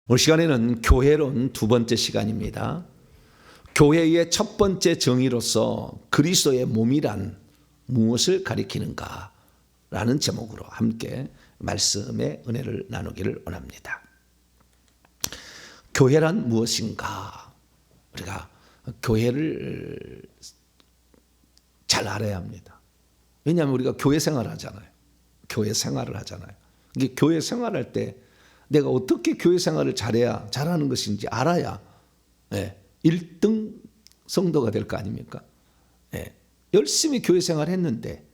오늘 시간에는 교회론 두 번째 시간입니다. 교회의 첫 번째 정의로서 그리스도의 몸이란 무엇을 가리키는가 라는 제목으로 함께 말씀의 은혜를 나누기를 원합니다. 교회란 무엇인가? 우리가 교회를 잘 알아야 합니다. 왜냐하면 우리가 교회 생활을 하잖아요. 교회 생활을 하잖아요. 이게 교회 생활할 때 내가 어떻게 교회 생활을 잘하는 것인지 알아야 1등 성도가 될 거 아닙니까? 열심히 교회 생활 했는데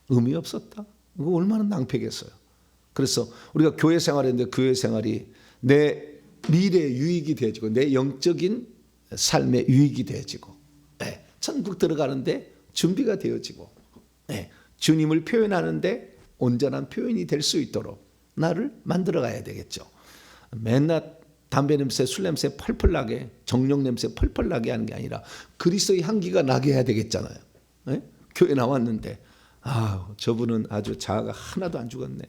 의미 없었다? 이거 얼마나 낭패겠어요. 그래서 우리가 교회 생활했는데 교회 생활이 내 미래의 유익이 되어지고 내 영적인 삶의 유익이 되어지고 천국 들어가는데 준비가 되어지고 주님을 표현하는데 온전한 표현이 될 수 있도록 나를 만들어 가야 되겠죠. 맨날 담배 냄새, 술 냄새 펄펄 나게, 정욕 냄새 펄펄 나게 하는 게 아니라 그리스도의 향기가 나게 해야 되겠잖아요. 교회 나왔는데 저분은 아주 자아가 하나도 안 죽었네.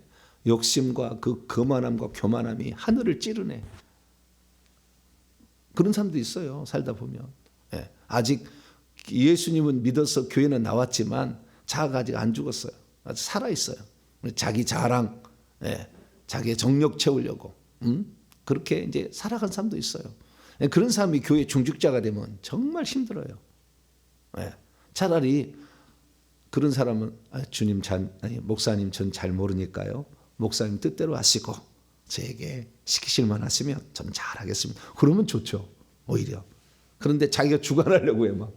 욕심과 그 거만함과 교만함이 하늘을 찌르네. 그런 사람도 있어요. 살다 보면. 아직 예수님은 믿어서 교회는 나왔지만 자아가 아직 안 죽었어요. 아직 살아있어요. 자기 자랑, 자기의 정욕 채우려고 그렇게 이제 살아간 사람도 있어요. 그런 사람이 교회 중직자가 되면 정말 힘들어요. 차라리 그런 사람은 주님 목사님 전 잘 모르니까요. 목사님 뜻대로 하시고 저에게 시키실만 하시면 전 잘하겠습니다. 그러면 좋죠. 오히려. 그런데 자기가 주관하려고 해 막.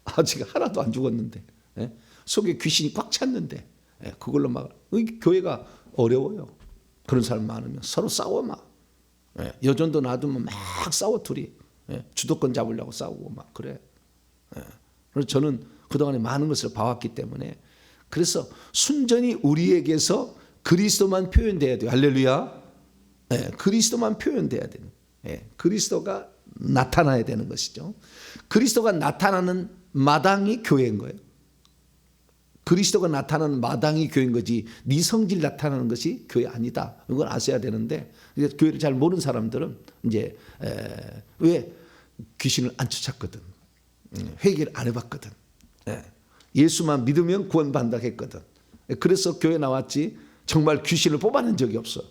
아직 하나도 안 죽었는데 속에 귀신이 꽉 찼는데 그걸로 막 교회가 어려워요. 그런 사람 많으면 서로 싸워 막. 여전도 놔두면 막 싸워 둘이. 주도권 잡으려고 싸우고 막 그래. 그래서 저는 그동안에 많은 것을 봐왔기 때문에 그래서 순전히 우리에게서 그리스도만 표현돼야 돼요. 할렐루야. 그리스도만 표현돼야 돼요. 그리스도가 나타나야 되는 것이죠. 그리스도가 나타나는 마당이 교회인 거예요. 그리스도가 나타나는 마당이 교회인 거지 네 성질 나타나는 것이 교회 아니다. 이걸 아셔야 되는데 교회를 잘 모르는 사람들은 이제 왜 귀신을 안 쫓았거든. 회개를 안 해봤거든. 예수만 믿으면 구원받는다 했거든. 그래서 교회 나왔지 정말 귀신을 뽑아낸 적이 없어.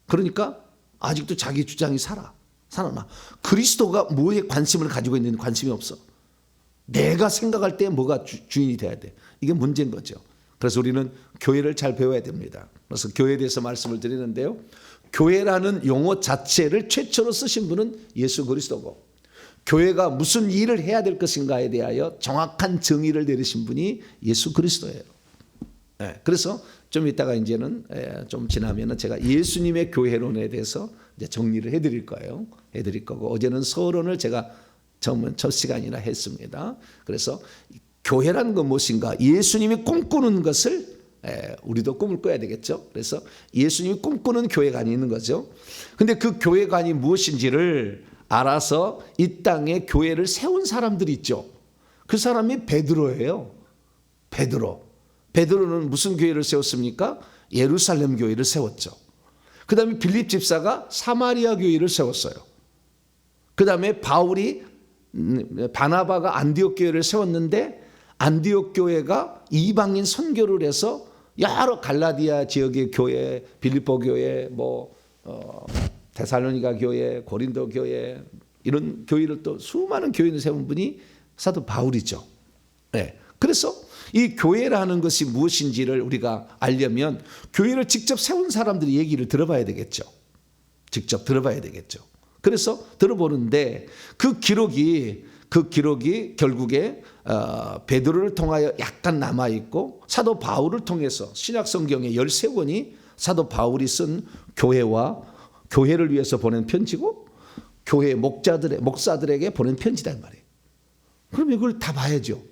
그러니까 아직도 자기 주장이 살아나. 그리스도가 뭐에 관심을 가지고 있는 관심이 없어. 내가 생각할 때 뭐가 주인이 돼야 돼. 이게 문제인 거죠. 그래서 우리는 교회를 잘 배워야 됩니다. 그래서 교회에 대해서 말씀을 드리는데요. 교회라는 용어 자체를 최초로 쓰신 분은 예수 그리스도고 교회가 무슨 일을 해야 될 것인가에 대하여 정확한 정의를 내리신 분이 예수 그리스도예요. 그래서 좀 이따가 이제는 좀 지나면은 제가 예수님의 교회론에 대해서 이제 정리를 해드릴 거예요. 해드릴 거고 어제는 서론을 제가 첫 시간이나 했습니다. 그래서 교회라는 건 무엇인가? 예수님이 꿈꾸는 것을 우리도 꿈을 꿔야 되겠죠. 그래서 예수님이 꿈꾸는 교회관이 있는 거죠. 근데 그 교회관이 무엇인지를 알아서 이 땅에 교회를 세운 사람들이 있죠. 그 사람이 베드로예요. 베드로는 무슨 교회를 세웠습니까? 예루살렘 교회를 세웠죠. 그 다음에 빌립 집사가 사마리아 교회를 세웠어요. 그 다음에 바나바가 안디옥 교회를 세웠는데 안디옥 교회가 이방인 선교를 해서 여러 갈라디아 지역의 교회, 빌립보 교회, 데살로니가 교회, 고린도 교회 이런 교회를 또 수많은 교회를 세운 분이 사도 바울이죠. 그래서 이 교회라는 것이 무엇인지를 우리가 알려면 교회를 직접 세운 사람들의 얘기를 들어봐야 되겠죠. 직접 들어봐야 되겠죠. 그래서 들어보는데 그 기록이 결국에 베드로를 통하여 약간 남아있고 사도 바울을 통해서 신약 성경의 13권이 사도 바울이 쓴 교회를 위해서 보낸 편지고 교회 목사들에게 보낸 편지단 말이에요. 그럼 이걸 다 봐야죠.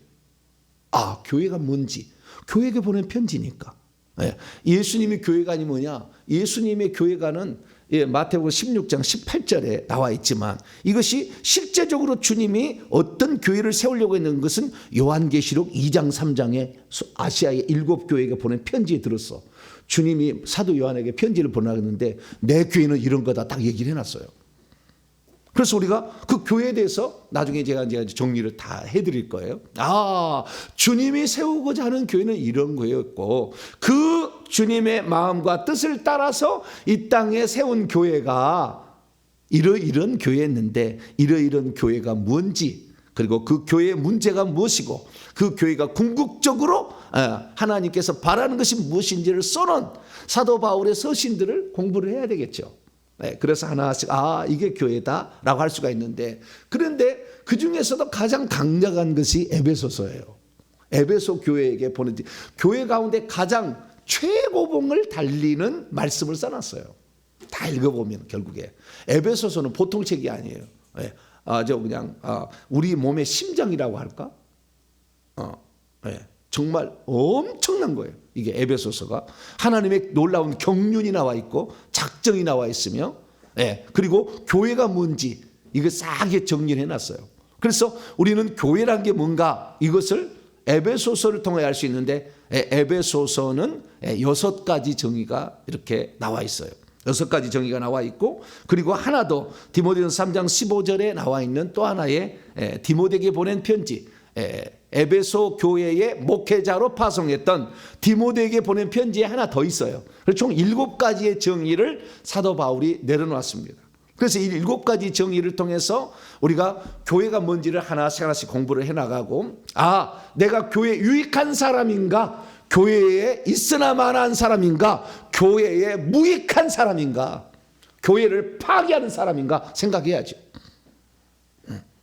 교회가 뭔지. 교회에게 보낸 편지니까. 예수님의 교회관이 뭐냐? 예수님의 교회관은 마태복음 16장 18절에 나와 있지만 이것이 실제적으로 주님이 어떤 교회를 세우려고 했는 것은 요한계시록 2장 3장에 아시아의 7교회에게 보낸 편지에 들었어. 주님이 사도 요한에게 편지를 보내는데 내 교회는 이런 거다 딱 얘기를 해놨어요. 그래서 우리가 그 교회에 대해서 나중에 제가 정리를 다 해드릴 거예요. 주님이 세우고자 하는 교회는 이런 거였고 그 주님의 마음과 뜻을 따라서 이 땅에 세운 교회가 이런 교회였는데 이런 교회가 뭔지 그리고 그 교회의 문제가 무엇이고 그 교회가 궁극적으로 하나님께서 바라는 것이 무엇인지를 써놓은 사도 바울의 서신들을 공부를 해야 되겠죠. 그래서 하나씩 이게 교회다라고 할 수가 있는데 그런데 그 중에서도 가장 강력한 것이 에베소서예요. 에베소 교회에게 보낸 교회 가운데 가장 최고봉을 달리는 말씀을 써놨어요. 다 읽어보면 결국에 에베소서는 보통 책이 아니에요. 그냥 우리 몸의 심장이라고 할까? 정말 엄청난 거예요. 이게 에베소서가 하나님의 놀라운 경륜이 나와 있고 작정이 나와 있으며 그리고 교회가 뭔지 이거 싹 정리를 해놨어요. 그래서 우리는 교회란 게 뭔가 이것을 에베소서를 통해 알 수 있는데 에베소서는 6가지 정의가 이렇게 나와 있어요. 6가지 정의가 나와 있고 그리고 하나 더 디모데전서 3장 15절에 나와 있는 또 하나의 디모데에게 보낸 편지 에베소 교회의 목회자로 파송했던 디모데에게 보낸 편지에 하나 더 있어요. 그래서 총 7가지의 정의를 사도 바울이 내려놓았습니다. 그래서 이 7가지 정의를 통해서 우리가 교회가 뭔지를 하나씩 공부를 해나가고 내가 교회에 유익한 사람인가 교회에 있으나 마나한 사람인가 교회에 무익한 사람인가 교회를 파괴하는 사람인가 생각해야죠.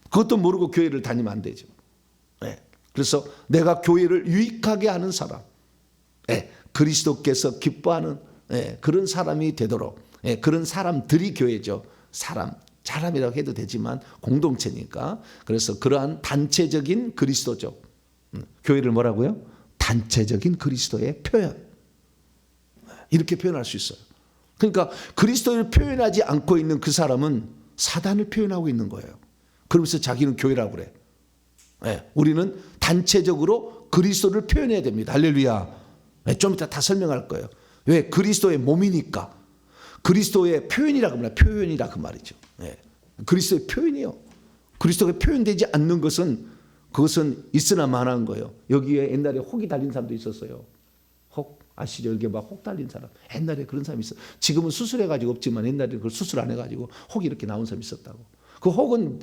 그것도 모르고 교회를 다니면 안 되죠. 그래서 내가 교회를 유익하게 하는 사람 그리스도께서 기뻐하는 그런 사람이 되도록 그런 사람들이 교회죠. 사람이라고 해도 되지만 공동체니까 그래서 그러한 단체적인 그리스도죠. 교회를 뭐라고요? 단체적인 그리스도의 표현 이렇게 표현할 수 있어요. 그러니까 그리스도를 표현하지 않고 있는 그 사람은 사단을 표현하고 있는 거예요. 그러면서 자기는 교회라고 그래. 우리는 단체적으로 그리스도를 표현해야 됩니다. 할렐루야. 좀 이따 다 설명할 거예요. 왜? 그리스도의 몸이니까. 그리스도의 표현이라 그 말이야. 표현이라 그 말이죠. 그리스도의 표현이요. 그리스도가 표현되지 않는 것은 그것은 있으나 마나한 거예요. 여기에 옛날에 혹이 달린 사람도 있었어요. 혹 아시죠? 여기 막 혹 달린 사람. 옛날에 그런 사람이 있어. 지금은 수술해가지고 없지만 옛날에 그걸 수술 안 해가지고 혹이 이렇게 나온 사람이 있었다고. 그 혹은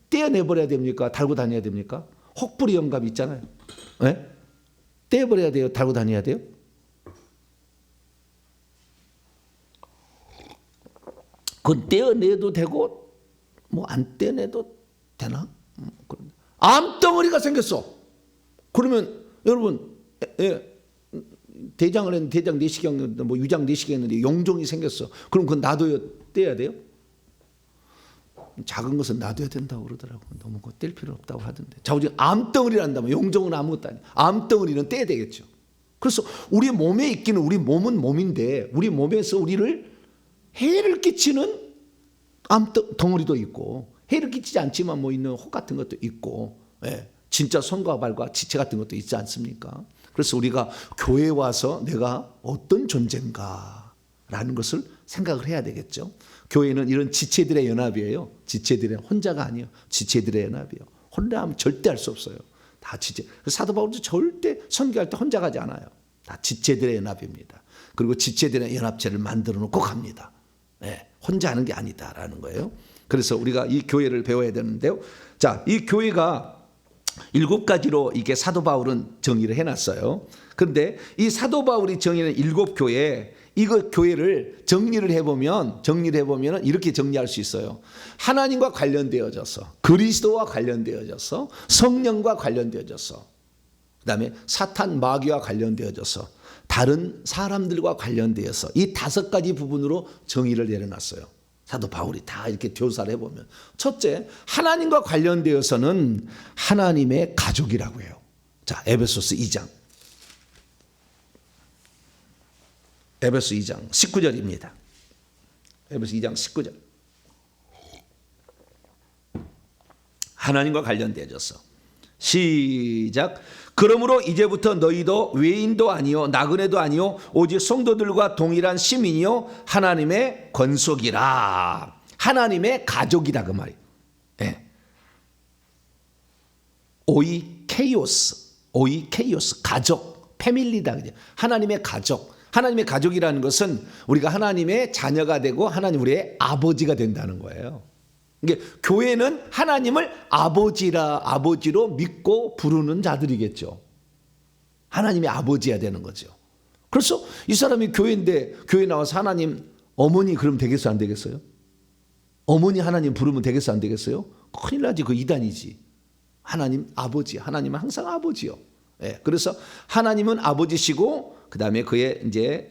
떼어내버려야 됩니까? 달고 다녀야 됩니까? 혹부리 영감이 있잖아요. 떼어버려야 돼요? 달고 다녀야 돼요? 그건 떼어내도 되고 뭐 안 떼어내도 되나? 암덩어리가 생겼어. 그러면 여러분 대장을 했는데 대장 내시경 했는데 뭐 유장 내시경 했는데 용종이 생겼어. 그럼 그건 놔둬야 떼야 돼요? 작은 것은 놔둬야 된다고 그러더라고. 너무 뗄 필요 없다고 하던데. 자, 우리 암덩어리란다면 용종은 아무것도 아니야. 암덩어리는 떼야 되겠죠. 그래서 우리 몸에 있기는 우리 몸은 몸인데 우리 몸에서 우리를 해를 끼치는 암덩어리도 있고 해를 끼치지 않지만 뭐 있는 혹 같은 것도 있고 진짜 손과 발과 지체 같은 것도 있지 않습니까? 그래서 우리가 교회에 와서 내가 어떤 존재인가라는 것을 생각을 해야 되겠죠. 교회는 이런 지체들의 연합이에요. 지체들의 혼자가 아니에요. 지체들의 연합이에요. 혼자하면 절대 할 수 없어요. 다 지체. 사도 바울도 절대 선교할 때 혼자 가지 않아요. 다 지체들의 연합입니다. 그리고 지체들의 연합체를 만들어 놓고 갑니다. 혼자 하는 게 아니다라는 거예요. 그래서 우리가 이 교회를 배워야 되는데요. 자, 이 교회가 7가지로 이게 사도 바울은 정의를 해놨어요. 그런데 이 사도 바울이 정의는 7교회, 이거 교회를 정리를 해보면 이렇게 정리할 수 있어요. 하나님과 관련되어져서, 그리스도와 관련되어져서, 성령과 관련되어져서, 그다음에 사탄 마귀와 관련되어져서, 다른 사람들과 관련되어서 이 5가지 부분으로 정의를 내려놨어요. 사도 바울이 다 이렇게 묘사를 해보면 첫째, 하나님과 관련되어서는 하나님의 가족이라고 해요. 자, 에베소서 2장 19절입니다. 에베소 2장 19절. 하나님과 관련되어져서 시작. 그러므로 이제부터 너희도 외인도 아니요 나그네도 아니요 오직 성도들과 동일한 시민이요 하나님의 권속이라. 하나님의 가족이다 그 말이에요. 네. 오이케이오스 가족, 패밀리다. 하나님의 가족. 하나님의 가족이라는 것은 우리가 하나님의 자녀가 되고 하나님 우리의 아버지가 된다는 거예요. 이게 교회는 하나님을 아버지로 믿고 부르는 자들이겠죠. 하나님의 아버지야 되는 거죠. 그래서 이 사람이 교회인데 교회 나와서 하나님 어머니 그러면 되겠어요, 안 되겠어요? 어머니 하나님 부르면 되겠어요, 안 되겠어요? 큰일 나지. 그 이단이지. 하나님 아버지, 하나님은 항상 아버지요. 예, 그래서 하나님은 아버지시고 그 다음에 그의 이제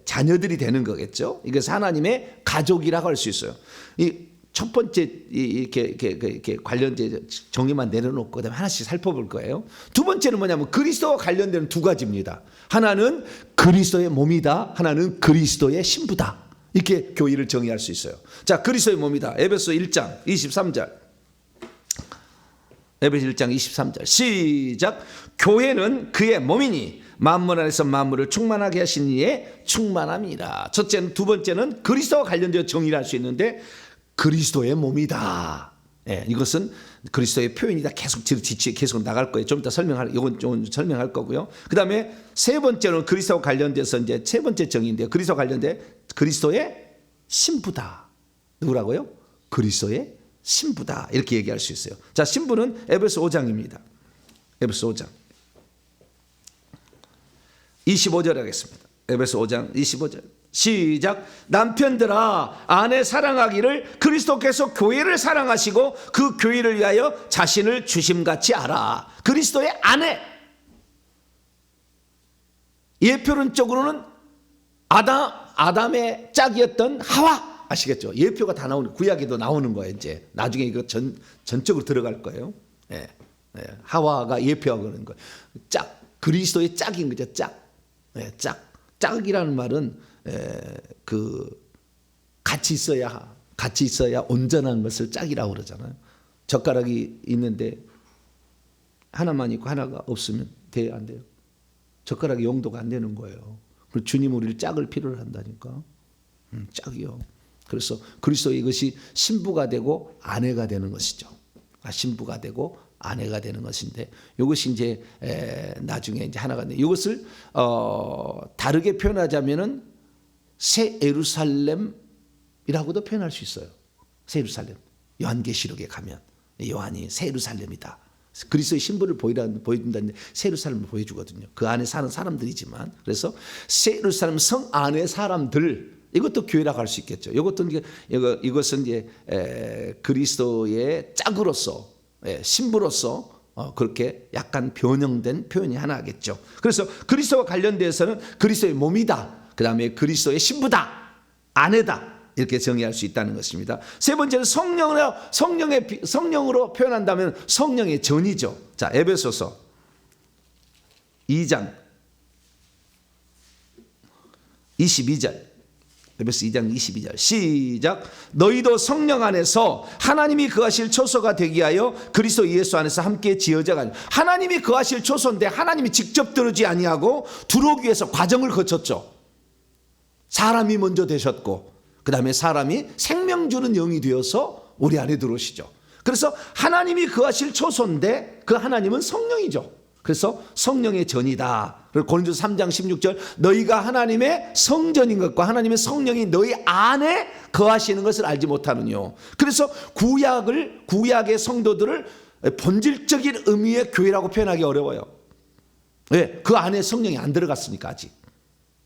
자녀들이 되는 거겠죠. 이것을 하나님의 가족이라고 할 수 있어요. 이 첫 번째 이렇게 관련된 정의만 내려놓고 그다음에 하나씩 살펴볼 거예요. 두 번째는 뭐냐면 그리스도와 관련되는 두 가지입니다. 하나는 그리스도의 몸이다. 하나는 그리스도의 신부다. 이렇게 교회를 정의할 수 있어요. 자, 그리스도의 몸이다. 에베소 1장 23절. 에베소 1장 23절. 시작. 교회는 그의 몸이니 만물 안에서 만물을 충만하게 하신 이의 충만함이라. 첫째는, 두 번째는 그리스도와 관련되어 정의를 할 수 있는데 그리스도의 몸이다. 예, 이것은 그리스도의 표현이다. 계속 나갈 거예요. 좀 이따 이건 좀 설명할 거고요. 그 다음에 세 번째는 그리스도와 관련돼서 이제 세 번째 정의인데요. 그리스도와 관련돼 그리스도의 신부다. 누구라고요? 그리스도의 신부다. 이렇게 얘기할 수 있어요. 자, 신부는 에베소 5장입니다. 에베소 5장 25절 하겠습니다. 에베소 5장 25절. 시작. 남편들아 아내 사랑하기를 그리스도께서 교회를 사랑하시고 그 교회를 위하여 자신을 주심같이 알아. 그리스도의 아내. 예표론적으로는 아담의 짝이었던 하와. 아시겠죠? 예표가 다 나오는, 구약에도 나오는 거예요. 이제 나중에 이거 전적으로 들어갈 거예요. 예, 예. 하와가 예표하고 그러는 거예요. 짝, 그리스도의 짝인 거죠. 짝. 예, 짝이라는 말은 같이 있어야 온전한 것을 짝이라고 그러잖아요. 젓가락이 있는데 하나만 있고 하나가 없으면 돼요, 안 돼요? 젓가락의 용도가 안 되는 거예요. 그리고 주님 우리를 짝을 필요로 한다니까. 짝이요. 그래서 그리스도의 이것이 신부가 되고 아내가 되는 것이죠. 신부가 되고 아내가 되는 것인데 이것이 이제 나중에 이제 하나가 돼. 이것을 다르게 표현하자면은 새 예루살렘이라고도 표현할 수 있어요. 새 예루살렘. 요한계시록에 가면 요한이 새 예루살렘이다. 그리스도의 신부를 보여준다는데 새 예루살렘을 보여주거든요. 그 안에 사는 사람들이지만, 그래서 새 예루살렘 성 안의 사람들, 이것도 교회라고 할 수 있겠죠. 이것은 이제 그리스도의 짝으로서, 신부로서 그렇게 약간 변형된 표현이 하나겠죠. 그래서 그리스도와 관련돼서는 그리스도의 몸이다. 그 다음에 그리스도의 신부다, 아내다, 이렇게 정의할 수 있다는 것입니다. 세 번째는 성령으로 표현한다면 성령의 전이죠. 자, 에베소서 2장 22절. 에베소 2장 22절. 시작. 너희도 성령 안에서 하나님이 거하실 초소가 되기 위하여 그리스도 예수 안에서 함께 지어져가니. 하나님이 거하실 초소인데 하나님이 직접 들어오지 아니하고 들어오기 위해서 과정을 거쳤죠. 사람이 먼저 되셨고 그 다음에 사람이 생명 주는 영이 되어서 우리 안에 들어오시죠. 그래서 하나님이 거하실 초소인데 그 하나님은 성령이죠. 그래서 성령의 전이다. 그리고 고린도서 3장 16절 너희가 하나님의 성전인 것과 하나님의 성령이 너희 안에 거하시는 것을 알지 못하느뇨. 그래서 구약의 성도들을 본질적인 의미의 교회라고 표현하기 어려워요. 왜? 그 안에 성령이 안 들어갔으니까. 아직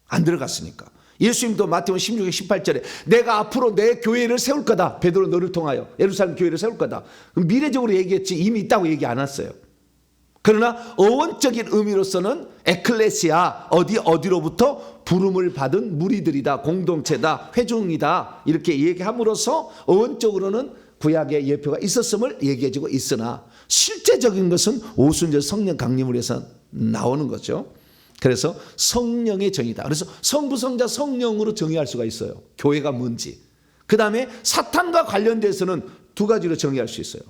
안 들어갔으니까. 예수님도 마태복음 16장 18절에 내가 앞으로 내 교회를 세울 거다. 베드로 너를 통하여 예루살렘 교회를 세울 거다. 미래적으로 얘기했지 이미 있다고 얘기 안 했어요. 그러나 어원적인 의미로서는 에클레시아, 어디로부터 부름을 받은 무리들이다, 공동체다, 회중이다, 이렇게 얘기함으로써 어원적으로는 구약의 예표가 있었음을 얘기해주고 있으나 실제적인 것은 오순절 성령 강림을 해서 나오는 거죠. 그래서 성령의 정의다. 그래서 성부, 성자, 성령으로 정의할 수가 있어요. 교회가 뭔지. 그 다음에 사탄과 관련돼서는 두 가지로 정의할 수 있어요.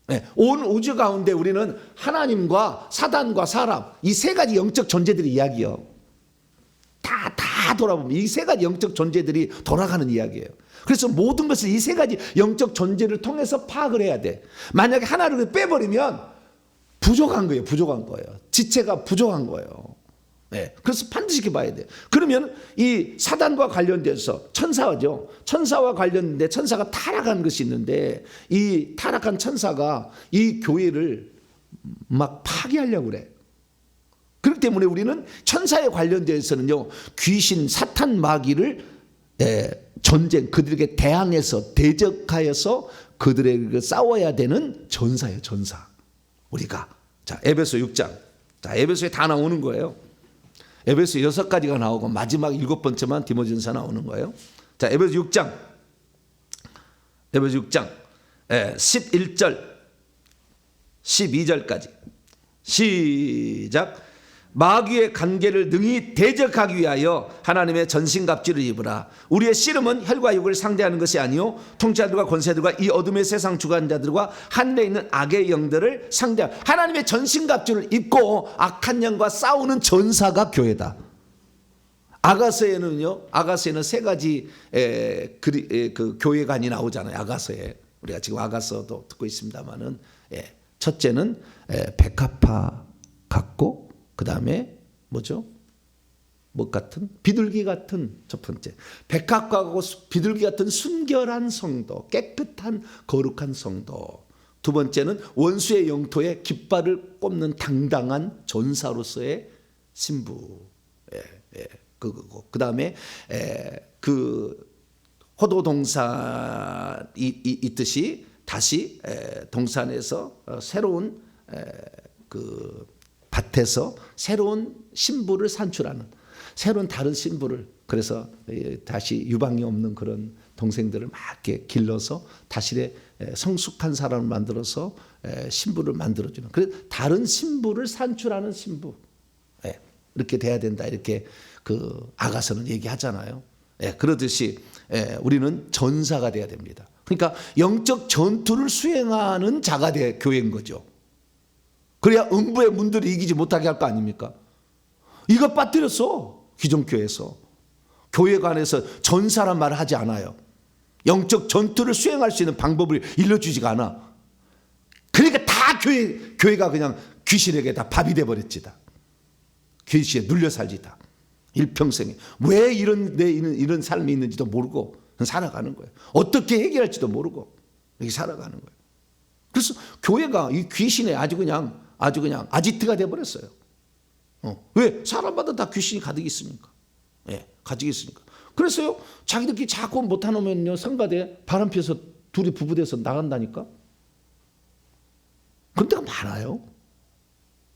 네, 온 우주 가운데 우리는 하나님과 사단과 사람, 이 세 가지 영적 존재들의 이야기예요. 다 돌아보면 이 세 가지 영적 존재들이 돌아가는 이야기예요. 그래서 모든 것을 이 세 가지 영적 존재를 통해서 파악을 해야 돼. 만약에 하나를 빼버리면 부족한 거예요. 부족한 거예요. 지체가 부족한 거예요. 네, 그래서 반드시 이렇게 봐야 돼. 그러면 이 사단과 관련돼서 천사죠. 천사와 관련돼 천사가 타락한 것이 있는데 이 타락한 천사가 이 교회를 막 파괴하려고 그래. 그렇기 때문에 우리는 천사에 관련돼서는요, 귀신, 사탄, 마귀를 전쟁, 그들에게 대항해서 대적하여서 그들에게 싸워야 되는 전사예요, 전사. 우리가. 자, 에베소 6장. 자, 에베소에 다 나오는 거예요. 에베소 6가지가 나오고 마지막 7번째만 디모데전서 나오는 거예요. 자, 에베소 6장. 에베소 6장. 11절, 12절까지. 시작. 마귀의 관계를 능히 대적하기 위하여 하나님의 전신갑주를 입으라. 우리의 씨름은 혈과 육을 상대하는 것이 아니요 통치자들과 권세들과 이 어둠의 세상 주관자들과 하늘에 있는 악의 영들을 상대하는 하나님의 전신갑주를 입고 악한 영과 싸우는 전사가 교회다. 아가서에는요, 아가서에는 세 가지 그 교회관이 나오잖아요. 아가서에 우리가 지금 아가서도 듣고 있습니다만은, 첫째는 백합화 같고, 그 다음에 뭐죠? 뭐 같은? 비둘기 같은 첫 번째. 백합과고 비둘기 같은 순결한 성도, 깨끗한 거룩한 성도. 두 번째는 원수의 영토에 깃발을 꼽는 당당한 전사로서의 신부. 그거고. 그 다음에 그 호도동산 있듯이 다시 동산에서 새로운 그 밭에서 새로운 신부를 산출하는, 새로운 다른 신부를, 그래서 다시 유방이 없는 그런 동생들을 막 이렇게 길러서 다시 성숙한 사람을 만들어서 신부를 만들어주는, 그래서 다른 신부를 산출하는 신부, 이렇게 돼야 된다, 이렇게 그 아가서는 얘기하잖아요. 그러듯이 우리는 전사가 돼야 됩니다. 그러니까 영적 전투를 수행하는 자가 돼 교회인 거죠. 그래야 음부의 문들을 이기지 못하게 할 거 아닙니까? 이거 빠뜨렸어. 기존 교회에서. 교회관에서 전사란 말을 하지 않아요. 영적 전투를 수행할 수 있는 방법을 일러주지가 않아. 그러니까 다 교회가 그냥 귀신에게 다 밥이 돼버렸지다. 귀신에 눌려 살지다. 일평생에. 왜 이런 삶이 있는지도 모르고 살아가는 거예요. 어떻게 해결할지도 모르고 이렇게 살아가는 거예요. 그래서 교회가 이 귀신에 아주 그냥 아지트가 돼버렸어요. 왜? 사람마다 다 귀신이 가득 있으니까. 가득 있으니까. 그래서요, 자기들끼리 자꾸 못하놓으면요, 성가대 바람 피워서 둘이 부부돼서 나간다니까? 그런 데가 많아요.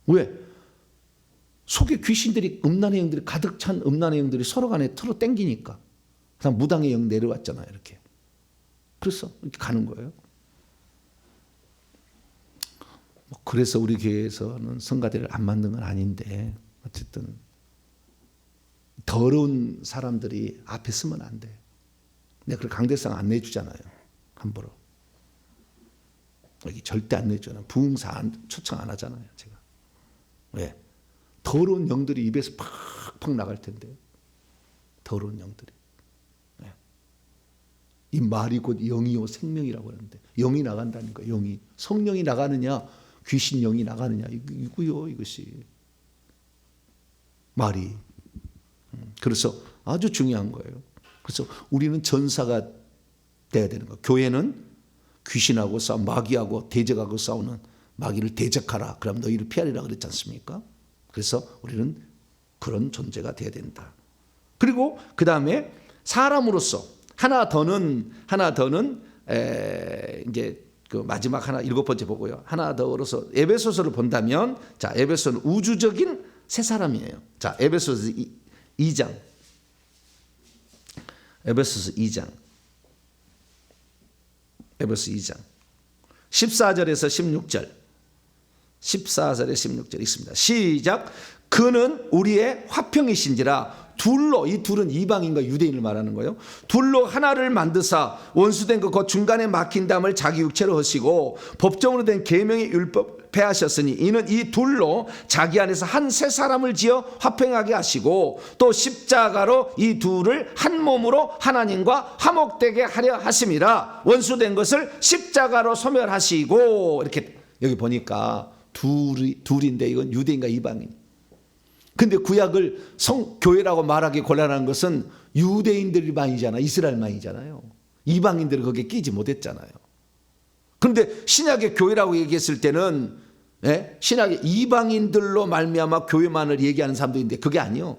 왜? 속에 귀신들이, 음란의 영들이 가득 찬 음란의 영들이 서로 간에 틀어 땡기니까. 그다음 무당의 영 내려왔잖아요, 이렇게. 그래서 이렇게 가는 거예요. 그래서 우리 교회에서는 성가대를 안 만든 건 아닌데, 어쨌든 더러운 사람들이 앞에 서면 안 돼. 내가 그 강대상 안 내주잖아요, 함부로. 여기 절대 안 내주잖아요. 부흥사 초청 안 하잖아요, 제가. 왜? 더러운 영들이 입에서 팍팍 나갈 텐데, 더러운 영들이. 이 말이 곧 영이요 생명이라고 하는데, 영이 나간다는 거예요. 영이. 성령이 나가느냐, 귀신 영이 나가느냐, 이거요, 이것이. 말이. 그래서 아주 중요한 거예요. 그래서 우리는 전사가 돼야 되는 거예요. 교회는 귀신하고 싸우, 마귀하고 대적하고 싸우는, 마귀를 대적하라, 그럼 너희를 피하리라 그랬지 않습니까? 그래서 우리는 그런 존재가 돼야 된다. 그리고 그 다음에 사람으로서 하나 더는 이제 그 마지막 하나 7번째 보고요. 하나 더로서 에베소서를 본다면, 자, 에베소는 우주적인 새 사람이에요. 자, 에베소서 2장. 에베소서 2장. 에베소 2장. 14절에서 16절. 14절에 16절 있습니다. 시작. 그는 우리의 화평이신지라. 둘로, 이 둘은 이방인과 유대인을 말하는 거예요. 둘로 하나를 만드사 원수된 그 중간에 막힌 담을 자기 육체로 하시고 법정으로 된 계명의 율법 폐하셨으니 이는 이 둘로 자기 안에서 한 새 사람을 지어 화평하게 하시고 또 십자가로 이 둘을 한 몸으로 하나님과 화목되게 하려 하심이라. 원수된 것을 십자가로 소멸하시고. 이렇게 여기 보니까 둘인데 이건 유대인과 이방인. 근데 구약을 교회라고 말하기 곤란한 것은 유대인들만이잖아. 이스라엘만이잖아요. 이방인들은 거기에 끼지 못했잖아요. 그런데 신약의 교회라고 얘기했을 때는 신약의 이방인들로 말미암아 교회만을 얘기하는 사람도 있는데 그게 아니요.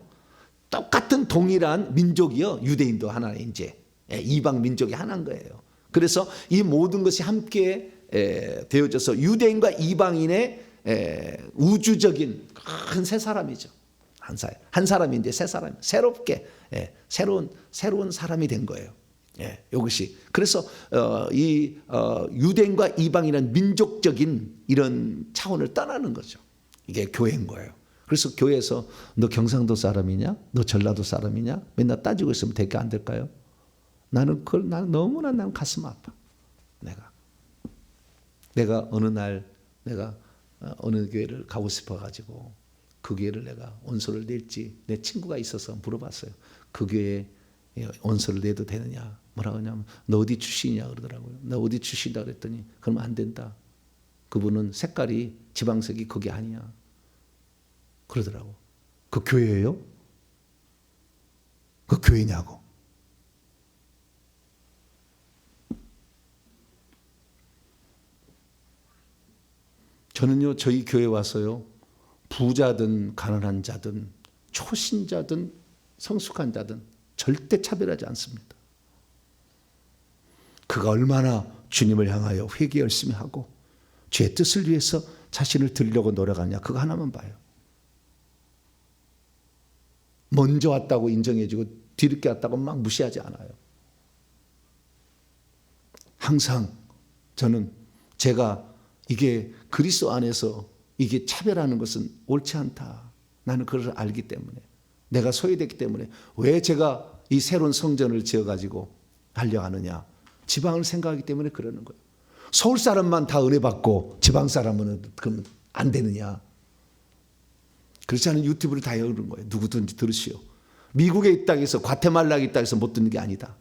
똑같은 동일한 민족이요. 유대인도 하나의 이제 이방 민족이 하나인 거예요. 그래서 이 모든 것이 함께 되어져서 유대인과 이방인의 우주적인 큰 세 사람이죠. 한 사람인데 세 사람, 새롭게 새로운 사람이 된 거예요. 이것이 그래서 이 유대인과 이방인은 민족적인 이런 차원을 떠나는 거죠. 이게 교회인 거예요. 그래서 교회에서 너 경상도 사람이냐, 너 전라도 사람이냐, 맨날 따지고 있으면 될게 안 될까요? 나는 너무나 나는 가슴 아파. 내가 어느 날 내가 어느 교회를 가고 싶어가지고 그 교회를 내가 원서를 낼지 내 친구가 있어서 물어봤어요. 그 교회에 원서를 내도 되느냐? 뭐라고 하냐면 너 어디 출신이냐 그러더라고요. 나 어디 출신이다 그랬더니 그러면 안 된다. 그분은 색깔이 지방색이 그게 아니야. 그러더라고. 그 교회예요? 그 교회냐고. 저는요 저희 교회 와서요 부자든 가난한 자든 초신자든 성숙한 자든 절대 차별하지 않습니다. 그가 얼마나 주님을 향하여 회개 열심히 하고 죄의 뜻을 위해서 자신을 드리려고 노력하냐 그거 하나만 봐요. 먼저 왔다고 인정해주고 뒤늦게 왔다고 막 무시하지 않아요. 항상 저는 제가 이게 그리스도 안에서 이게 차별하는 것은 옳지 않다. 나는 그걸 알기 때문에 내가 소외됐기 때문에 왜 제가 이 새로운 성전을 지어가지고 하려 하느냐. 지방을 생각하기 때문에 그러는 거예요. 서울 사람만 다 은혜 받고 지방 사람은 그러면 안 되느냐. 그렇지 않은 유튜브를 다 여는 거예요. 누구든지 들으시오. 미국에 있다고 해서 과테말라에 있다고 해서 못 듣는 게 아니다.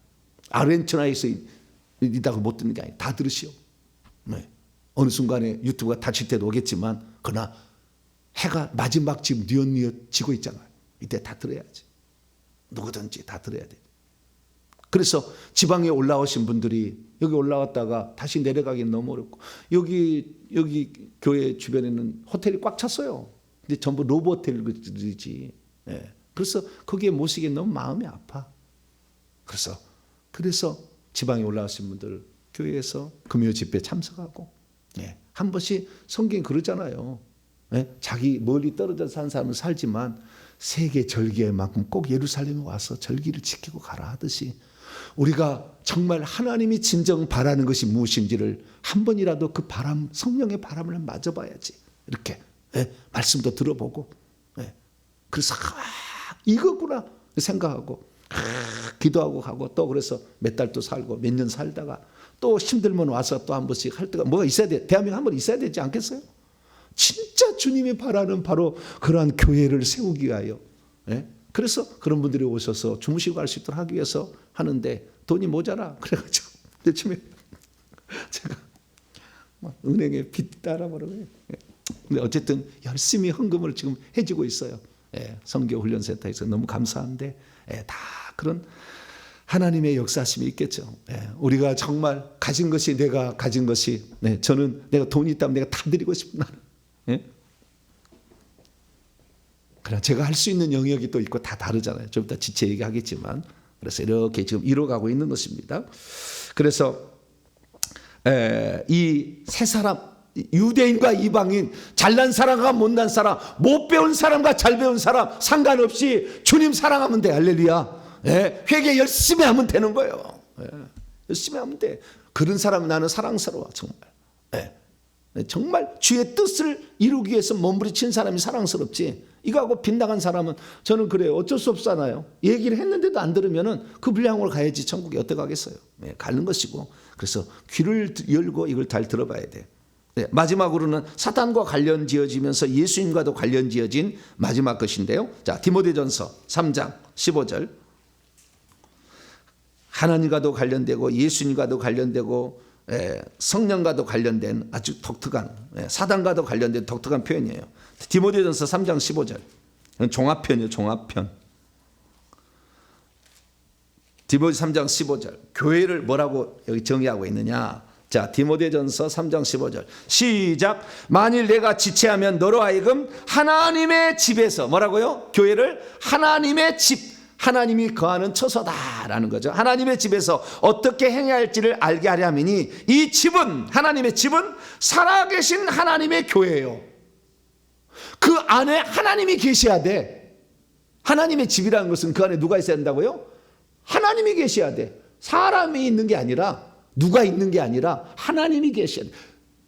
아르헨티나에서 있다고 못 듣는 게 아니다. 다 들으시오. 네. 어느 순간에 유튜브가 닫힐 때도 오겠지만 그러나 해가 마지막 지금 뉘엿뉘엿 지고 있잖아요. 이때 다 들어야지. 누구든지 다 들어야 돼. 그래서 지방에 올라오신 분들이 여기 올라왔다가 다시 내려가기는 너무 어렵고 여기 교회 주변에는 호텔이 꽉 찼어요. 근데 전부 로브 호텔들이지. 네. 그래서 거기에 모시기 너무 마음이 아파. 그래서 지방에 올라오신 분들 교회에서 금요 집회 참석하고 한 번씩 성경이 그러잖아요. 자기 멀리 떨어져 사는 사람은 살지만 세계 절기에만큼 꼭 예루살렘에 와서 절기를 지키고 가라 하듯이 우리가 정말 하나님이 진정 바라는 것이 무엇인지를 한 번이라도 그 바람, 성령의 바람을 맞아봐야지. 이렇게 말씀도 들어보고 그래서 이거구나 생각하고 기도하고 가고 또 그래서 몇 달 또 살고 몇 년 살다가 또 힘들면 와서 또 한 번씩 할 때가 뭐가 있어야 돼. 대한민국 한 번 있어야 되지 않겠어요? 진짜 주님이 바라는 바로 그러한 교회를 세우기 위하여. 그래서 그런 분들이 오셔서 주무시고 갈 수 있도록 하기 위해서 하는데 돈이 모자라. 그래가지고 요즘에 제가 은행에 빚 따라 버려요. 근데 어쨌든 열심히 헌금을 지금 해주고 있어요. 선교 훈련센터에서 너무 감사한데 다 그런 하나님의 역사심이 있겠죠. 우리가 정말 가진 것이 내가 가진 것이 저는 내가 돈이 있다면 내가 다 드리고 싶은 나는. 그러나 제가 할 수 있는 영역이 또 있고 다 다르잖아요. 좀 이따 지체 얘기하겠지만 그래서 이렇게 지금 이뤄가고 있는 것입니다. 그래서 이 세 사람 유대인과 이방인 잘난 사람과 못난 사람 못 배운 사람과 잘 배운 사람 상관없이 주님 사랑하면 돼. 할렐루야. 회개 열심히 하면 되는 거예요. 열심히 하면 돼. 그런 사람은 나는 사랑스러워 정말. 정말 주의 뜻을 이루기 위해서 몸부림친 사람이 사랑스럽지 이거하고 빗나간 사람은 저는 그래요. 어쩔 수 없잖아요. 얘기를 했는데도 안 들으면은 그 분량으로 가야지 천국에 어떻게 가겠어요. 네, 가는 것이고. 그래서 귀를 열고 이걸 잘 들어봐야 돼. 네, 마지막으로는 사탄과 관련 지어지면서 예수님과도 관련 지어진 마지막 것인데요. 자, 디모데전서 3장 15절. 하나님과도 관련되고 예수님과도 관련되고 성령과도 관련된 아주 독특한, 사단과도 관련된 독특한 표현이에요. 디모데전서 3장 15절. 종합편이에요. 종합편. 디모데 3장 15절. 교회를 뭐라고 여기 정의하고 있느냐. 자, 디모데전서 3장 15절. 시작. 만일 내가 지체하면 너로 하여금 하나님의 집에서 뭐라고요? 교회를 하나님의 집, 하나님이 거하는 처소다라는 거죠. 하나님의 집에서 어떻게 행해야 할지를 알게 하려 함이니 이 집은, 하나님의 집은 살아계신 하나님의 교회예요. 그 안에 하나님이 계셔야 돼. 하나님의 집이라는 것은 그 안에 누가 있어야 된다고요? 하나님이 계셔야 돼. 사람이 있는 게 아니라, 누가 있는 게 아니라 하나님이 계셔야 돼.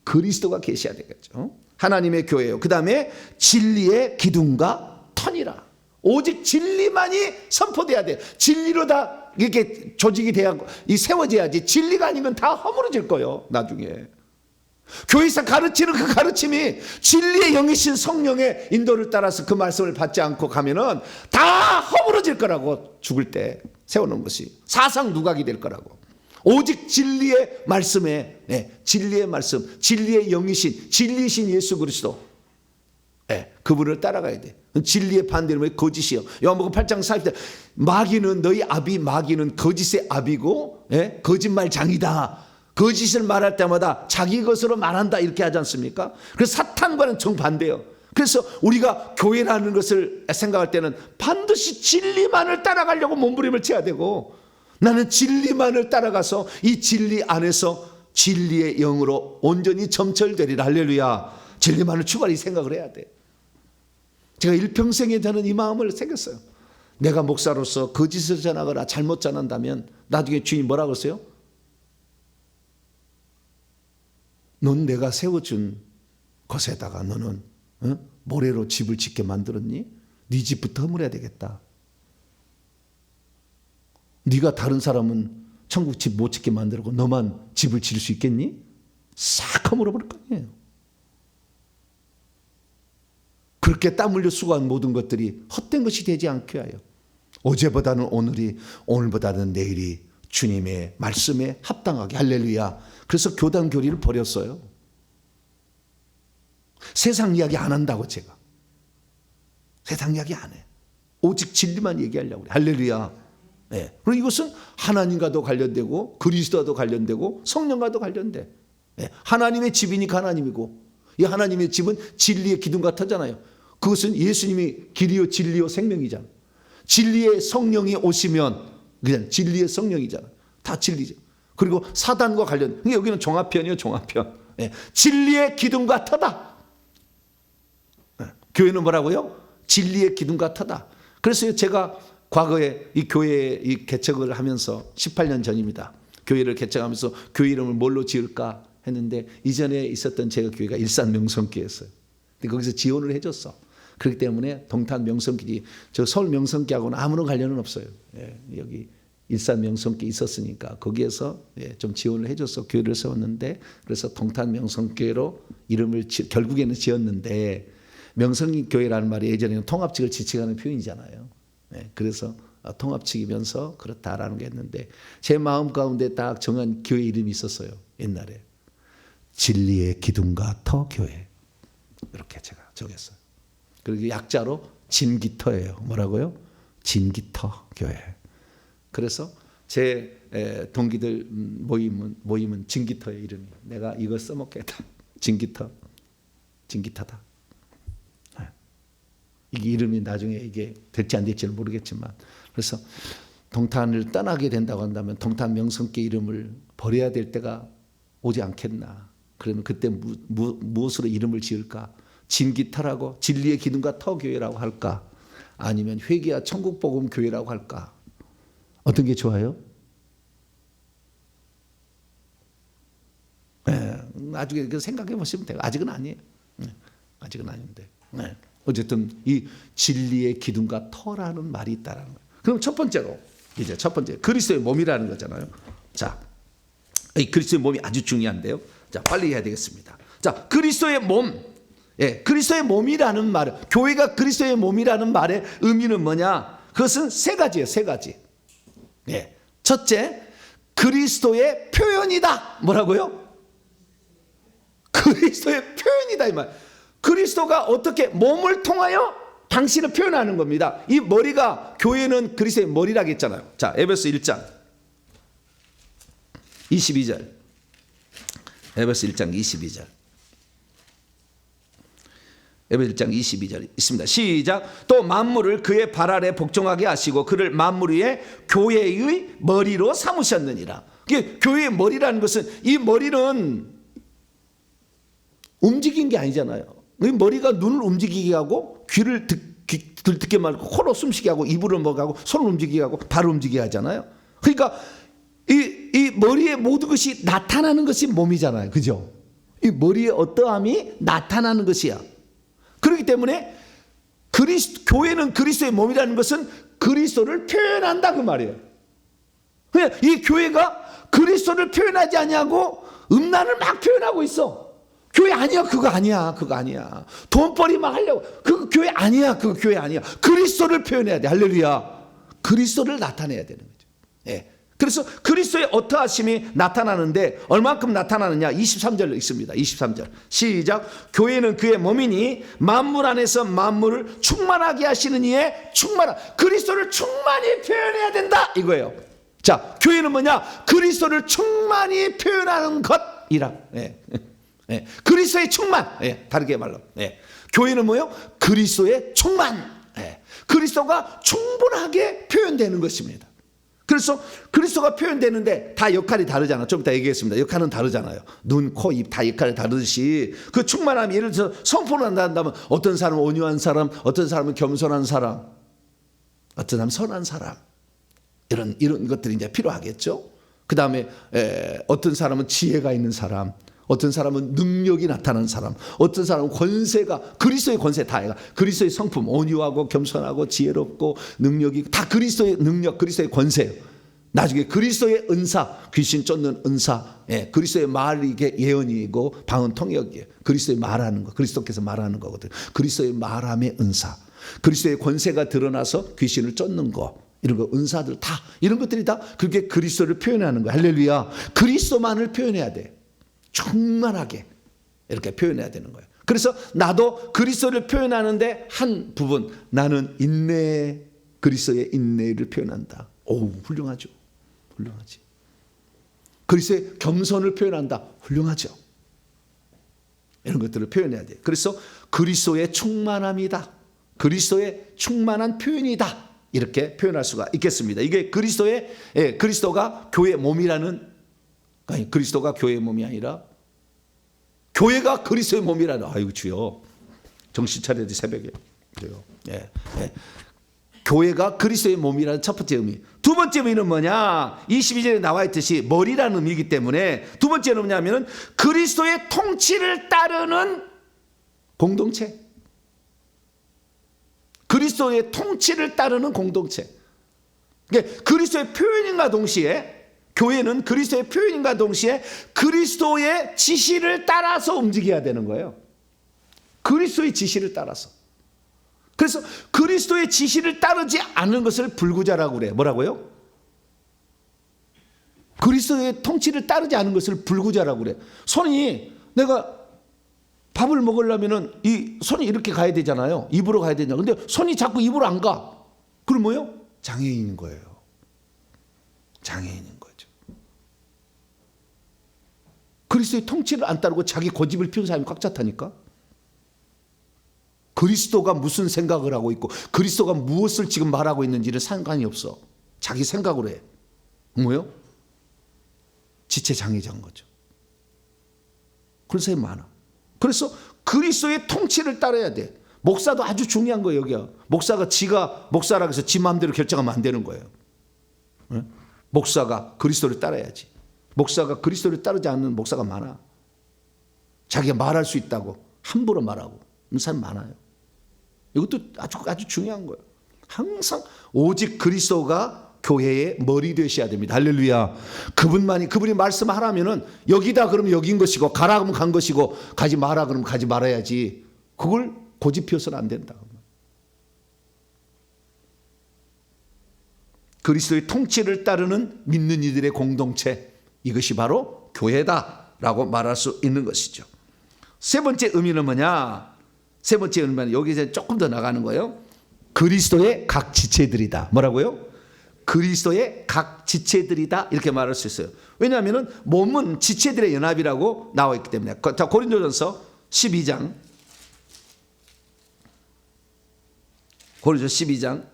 그리스도가 계셔야 되겠죠. 하나님의 교회예요. 그 다음에 진리의 기둥과 터니라. 오직 진리만이 선포돼야 돼. 진리로 다 이렇게 조직이 돼야 세워져야지. 진리가 아니면 다 허물어질 거예요. 나중에 교회에서 가르치는 그 가르침이 진리의 영이신 성령의 인도를 따라서 그 말씀을 받지 않고 가면은 다 허물어질 거라고. 죽을 때 세우는 것이 사상 누각이 될 거라고. 오직 진리의 말씀에, 진리의 말씀, 진리의 영이신, 진리이신 예수 그리스도, 그분을 따라가야 돼. 진리의 반대로 거짓이요. 요한복음 8장 40절. 마귀는, 너희 아비 마귀는 거짓의 아비고, 거짓말장이다. 거짓을 말할 때마다 자기 것으로 말한다, 이렇게 하지 않습니까? 그래서 사탄과는 정반대예요. 그래서 우리가 교회라는 것을 생각할 때는 반드시 진리만을 따라가려고 몸부림을 쳐야 되고, 나는 진리만을 따라가서 이 진리 안에서 진리의 영으로 온전히 점철되리라. 할렐루야. 진리만을 추구하리 생각을 해야 돼. 제가 일평생에 저는 이 마음을 새겼어요. 내가 목사로서 거짓을 전하거나 잘못 전한다면 나중에 주인이 뭐라고 했어요? 넌 내가 세워준 것에다가 너는 모래로 집을 짓게 만들었니? 네 집부터 허물어야 되겠다. 네가 다른 사람은 천국 집 못 짓게 만들고 너만 집을 지을 수 있겠니? 싹 허물어버릴 거 아니에요. 그렇게 땀 흘려 수고한 모든 것들이 헛된 것이 되지 않게 하여 어제보다는 오늘이, 오늘보다는 내일이 주님의 말씀에 합당하게. 할렐루야. 그래서 교단 교리를 버렸어요. 세상 이야기 안 한다고. 제가 세상 이야기 안 해. 오직 진리만 얘기하려고 그래. 할렐루야. 그리고 이것은 하나님과도 관련되고 그리스도와도 관련되고 성령과도 관련돼. 하나님의 집이니까 하나님이고, 이 하나님의 집은 진리의 기둥과 터잖아요. 그것은 예수님이 길이요 진리요 생명이잖아. 진리의 성령이 오시면 그냥 진리의 성령이잖아. 다 진리죠. 그리고 사단과 관련, 그러니까 여기는 종합편이에요. 종합편. 진리의 기둥과 터다. 교회는 뭐라고요? 진리의 기둥과 터다. 그래서 제가 과거에 이 교회 이 개척을 하면서 18년 전입니다. 교회를 개척하면서 교회 이름을 뭘로 지을까 했는데, 이전에 있었던 제가 교회가 일산 명성교회였어요. 근데 거기서 지원을 해줬어. 그렇기 때문에 동탄 명성교회, 저 서울 명성교회하고는 아무런 관련은 없어요. 여기 일산 명성교회 있었으니까 거기에서 좀 지원을 해줘서 교회를 세웠는데, 그래서 동탄 명성교회로 이름을 결국에는 지었는데, 명성교회라는 말이 예전에는 통합측을 지칭하는 표현이잖아요. 그래서 통합측이면서 그렇다라는 게 있는데, 제 마음 가운데 딱 정한 교회 이름이 있었어요. 옛날에 진리의 기둥과 터 교회, 이렇게 제가 정했어요. 그리고 약자로 진기터예요. 뭐라고요? 진기터 교회. 그래서 제 동기들 모임은 진기터의 이름이, 내가 이거 써먹겠다. 진기터, 진기터다. 이게 이름이 나중에 이게 될지 안 될지는 모르겠지만, 그래서 동탄을 떠나게 된다고 한다면 동탄 명성교회 이름을 버려야 될 때가 오지 않겠나. 그러면 그때 무엇으로 이름을 지을까? 진기터라고, 진리의 기둥과 터교회라고 할까? 아니면 회개와 천국복음교회라고 할까? 어떤 게 좋아요? 나중에 생각해 보시면 돼요. 아직은 아니에요. 아직은 아닌데. 어쨌든 이 진리의 기둥과 터라는 말이 있다는 거예요. 그럼 첫 번째로 이제 첫 번째 그리스도의 몸이라는 거잖아요. 자, 이 그리스도의 몸이 아주 중요한데요. 자, 빨리 해야 되겠습니다. 자, 그리스도의 몸, 그리스도의 몸이라는 말, 교회가 그리스도의 몸이라는 말의 의미는 뭐냐? 그것은 세 가지예요. 세 가지. 첫째, 그리스도의 표현이다. 뭐라고요? 그리스도의 표현이다 이 말. 그리스도가 어떻게 몸을 통하여 당신을 표현하는 겁니다. 이 머리가 교회는 그리스도의 머리라고 했잖아요. 자, 에베소 1장 22절. 에베소 1장 22절. 에베소 1장 22절 있습니다. 시작. 또 만물을 그의 발 아래 복종하게 하시고 그를 만물 위에 교회의 머리로 삼으셨느니라. 교회의 머리라는 것은 이 머리는 움직인 게 아니잖아요. 이 머리가 눈을 움직이게 하고 귀를 듣게 말고 코로 숨쉬게 하고 입으로 먹게 하고 손을 움직이게 하고 발을 움직이게 하잖아요. 그러니까 이 머리의 모든 것이 나타나는 것이 몸이잖아요. 그죠? 이 머리의 어떠함이 나타나는 것이야. 그렇기 때문에 교회는 그리스도의 몸이라는 것은 그리스도를 표현한다 그 말이에요. 이 교회가 그리스도를 표현하지 않냐고 음란을 막 표현하고 있어. 교회 아니야. 그거 아니야. 그거 아니야. 돈벌이 막 하려고. 그거 교회 아니야. 그거 교회 아니야. 그리스도를 표현해야 돼. 할렐루야. 그리스도를 나타내야 되는 거죠. 그래서 그리스도의 어떠하심이 나타나는데 얼만큼 나타나느냐? 23절 있습니다. 23절. 시작. 교회는 그의 몸이니 만물 안에서 만물을 충만하게 하시는 이의 충만한 그리스도를 충만히 표현해야 된다 이거예요. 자, 교회는 뭐냐? 그리스도를 충만히 표현하는 것이라. 그리스도의 충만. 다르게 말로. 교회는 뭐예요? 그리스도의 충만. 그리스도가 충분하게 표현되는 것입니다. 그래서 그리스도가 표현되는데 다 역할이 다르잖아요. 좀 이따 얘기했습니다. 역할은 다르잖아요. 눈, 코, 입 다 역할이 다르듯이 그 충만함이 예를 들어서 성품을 한다면 어떤 사람은 온유한 사람, 어떤 사람은 겸손한 사람, 어떤 사람은 선한 사람 이런 것들이 이제 필요하겠죠. 그 다음에 어떤 사람은 지혜가 있는 사람, 어떤 사람은 능력이 나타나는 사람, 어떤 사람은 권세가 그리스도의 권세 다해가 그리스도의 성품 온유하고 겸손하고 지혜롭고 능력이 다 그리스도의 능력 그리스도의 권세예요. 나중에 그리스도의 은사 귀신 쫓는 은사 그리스도의 말이 이게 예언이고 방언 통역이에요. 그리스도의 말하는 거 그리스도께서 말하는 거거든. 그리스도의 말함의 은사 그리스도의 권세가 드러나서 귀신을 쫓는 거 이런 거 은사들 다 이런 것들이 다 그게 그리스도를 표현하는 거야. 할렐루야. 그리스도만을 표현해야 돼. 충만하게 이렇게 표현해야 되는 거예요. 그래서 나도 그리스도를 표현하는데 한 부분 나는 인내 그리스도의 인내를 표현한다. 오 훌륭하죠. 훌륭하지. 그리스도의 겸손을 표현한다. 훌륭하죠. 이런 것들을 표현해야 돼요. 그래서 그리스도의 충만함이다. 그리스도의 충만한 표현이다. 이렇게 표현할 수가 있겠습니다. 이게 그리스도가 교회의 몸이라는 아니 그리스도가 교회의 몸이 아니라 교회가 그리스도의 몸이라는 아이고 주여 정신 차려야 돼 새벽에 그래요. 교회가 그리스도의 몸이라는 첫 번째 의미. 두 번째 의미는 뭐냐? 22절에 나와 있듯이 머리라는 의미이기 때문에 두 번째는 뭐냐면은 그리스도의 통치를 따르는 공동체. 그리스도의 통치를 따르는 공동체. 그러니까 그리스도의 표현인과 동시에 교회는 그리스도의 표현인과 동시에 그리스도의 지시를 따라서 움직여야 되는 거예요. 그리스도의 지시를 따라서. 그래서 그리스도의 지시를 따르지 않는 것을 불구자라고 그래요. 뭐라고요? 그리스도의 통치를 따르지 않는 것을 불구자라고 그래요. 손이 내가 밥을 먹으려면은 이 손이 이렇게 가야 되잖아요. 입으로 가야 되잖아요. 근데 손이 자꾸 입으로 안 가. 그럼 뭐예요? 장애인인 거예요. 장애인인 거죠. 그리스도의 통치를 안 따르고 자기 고집을 피운 사람이 꽉 찼다니까. 그리스도가 무슨 생각을 하고 있고 그리스도가 무엇을 지금 말하고 있는지를 상관이 없어. 자기 생각으로 해. 뭐예요? 지체장애자인 거죠. 그런 사람이 많아. 그래서 그리스도의 통치를 따라야 돼. 목사도 아주 중요한 거예요. 여기야. 목사가 지가 목사라고 해서 지 마음대로 결정하면 안 되는 거예요. 네? 목사가 그리스도를 따라야지. 목사가 그리스도를 따르지 않는 목사가 많아. 자기가 말할 수 있다고 함부로 말하고 그런 사람 많아요. 이것도 아주 중요한 거예요. 항상 오직 그리스도가 교회의 머리 되셔야 됩니다. 할렐루야. 그분이 말씀하라면은 여기다 그러면 여긴 것이고 가라 그러면 간 것이고 가지 마라 그러면 가지 말아야지. 그걸 고집피워서는 안 된다. 그리스도의 통치를 따르는 믿는 이들의 공동체, 이것이 바로 교회다라고 말할 수 있는 것이죠. 세 번째 의미는 뭐냐? 세 번째 의미는 여기 이제 조금 더 나가는 거예요. 그리스도의 각 지체들이다. 뭐라고요? 그리스도의 각 지체들이다, 이렇게 말할 수 있어요. 왜냐하면 몸은 지체들의 연합이라고 나와 있기 때문에. 자, 고린도전서 12장, 고린도전서 12장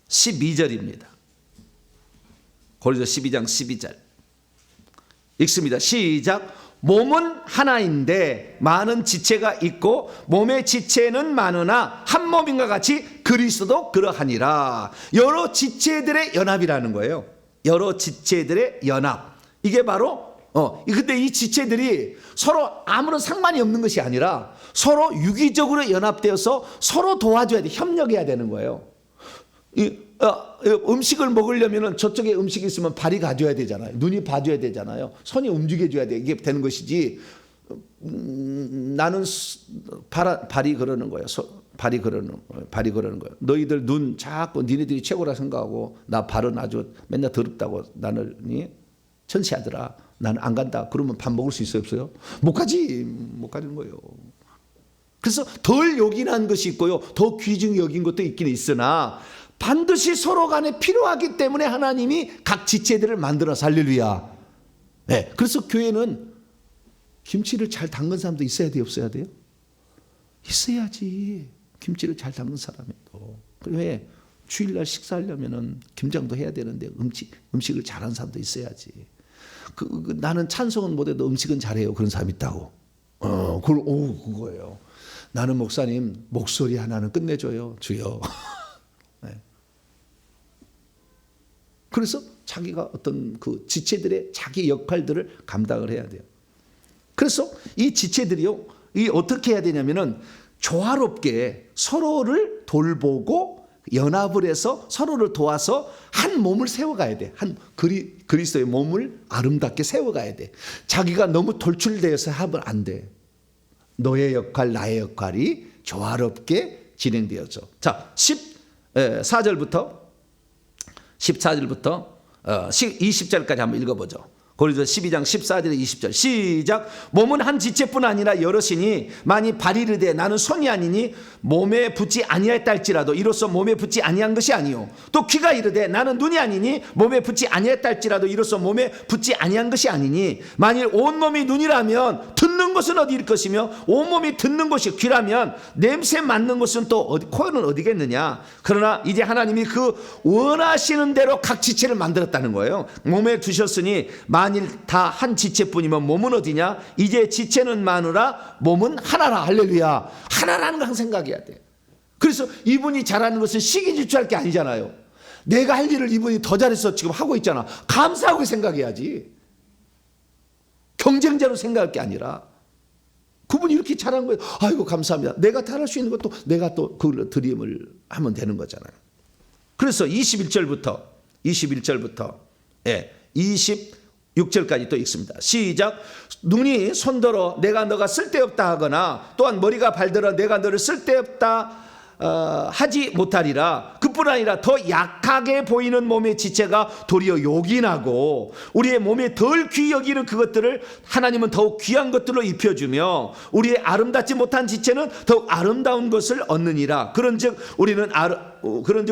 12절입니다. 고린도전서 12장 12절 읽습니다. 시작. 몸은 하나인데 많은 지체가 있고 몸의 지체는 많으나 한 몸인가 같이 그리스도도 그러하니라. 여러 지체들의 연합이라는 거예요. 여러 지체들의 연합. 이게 바로 근데 이 지체들이 서로 아무런 상관이 없는 것이 아니라 서로 유기적으로 연합되어서 서로 도와줘야 돼. 협력해야 되는 거예요. 음식을 먹으려면 저쪽에 음식이 있으면 발이 가줘야 되잖아요. 눈이 봐줘야 되잖아요. 손이 움직여줘야 돼. 이게 되는 것이지. 나는 발이 그러는 거예요. 발이 그러는 거예요. 너희들 눈 자꾸 니네들이 최고라 생각하고 나 발은 아주 맨날 더럽다고 나를 천시하더라. 나는 안 간다. 그러면 밥 먹을 수 있어요, 없어요? 못 가는 거예요. 그래서 덜 요긴한 것이 있고요. 더 귀중히 여긴 것도 있긴 있으나 반드시 서로 간에 필요하기 때문에 하나님이 각 지체들을 만들어서 할렐루야. 네. 그래서 교회는 김치를 잘 담근 사람도 있어야 돼요, 없어야 돼요? 있어야지. 김치를 잘 담근 사람이 또. 왜? 주일날 식사하려면은 김장도 해야 되는데 음식을 잘하는 사람도 있어야지. 나는 찬송은 못해도 음식은 잘해요. 그런 사람 있다고. 그거예요. 나는 목사님 목소리 하나는 끝내줘요, 주여. 네. 그래서 자기가 어떤 그 지체들의 자기 역할들을 감당을 해야 돼요. 그래서 이 지체들이요, 이 어떻게 해야 되냐면은 조화롭게 서로를 돌보고 연합을 해서 서로를 도와서 한 몸을 세워가야 돼. 한 그리스도의 몸을 아름답게 세워가야 돼. 자기가 너무 돌출되어서 하면 안 돼. 너의 역할, 나의 역할이 조화롭게 진행되어져. 자, 14절부터 20절까지 한번 읽어보죠. 고린도서 12장 14절에 20절 시작. 몸은 한 지체뿐 아니라 여럿이니 만일 발이 이르되 나는 손이 아니니 몸에 붙지 아니하였다 할지라도 이로써 몸에 붙지 아니한 것이 아니요, 또 귀가 이르되 나는 눈이 아니니 몸에 붙지 아니하였다 할지라도 이로써 몸에 붙지 아니한 것이 아니니 만일 온몸이 눈이라면 듣는 것은 어디일 것이며 온몸이 듣는 것이 귀라면 냄새 맡는 것은 또 코는 어디겠느냐. 그러나 이제 하나님이 그 원하시는 대로 각 지체를 만들었다는 거예요. 몸에 두셨으니 만일 다 한 지체뿐이면 몸은 어디냐? 이제 지체는 많으라 몸은 하나라. 할렐루야. 하나라는 거 항상 생각해야 돼. 그래서 이분이 잘하는 것은 시기 질투할 게 아니잖아요. 내가 할 일을 이분이 더 잘해서 지금 하고 있잖아. 감사하고 생각해야지. 경쟁자로 생각할 게 아니라 그분이 이렇게 잘한 거예요. 아이고 감사합니다. 내가 잘할 수 있는 것도 내가 또 그걸 드림을 하면 되는 거잖아요. 그래서 21절부터 26절까지 또 읽습니다. 시작. 눈이 손들어 내가 너가 쓸데없다 하거나 또한 머리가 발들어 내가 너를 쓸데없다 하지 못하리라. 그뿐 아니라 더 약하게 보이는 몸의 지체가 도리어 요긴하고 우리의 몸에 덜 귀히 여기는 그것들을 하나님은 더욱 귀한 것들로 입혀주며 우리의 아름답지 못한 지체는 더욱 아름다운 것을 얻느니라. 그런즉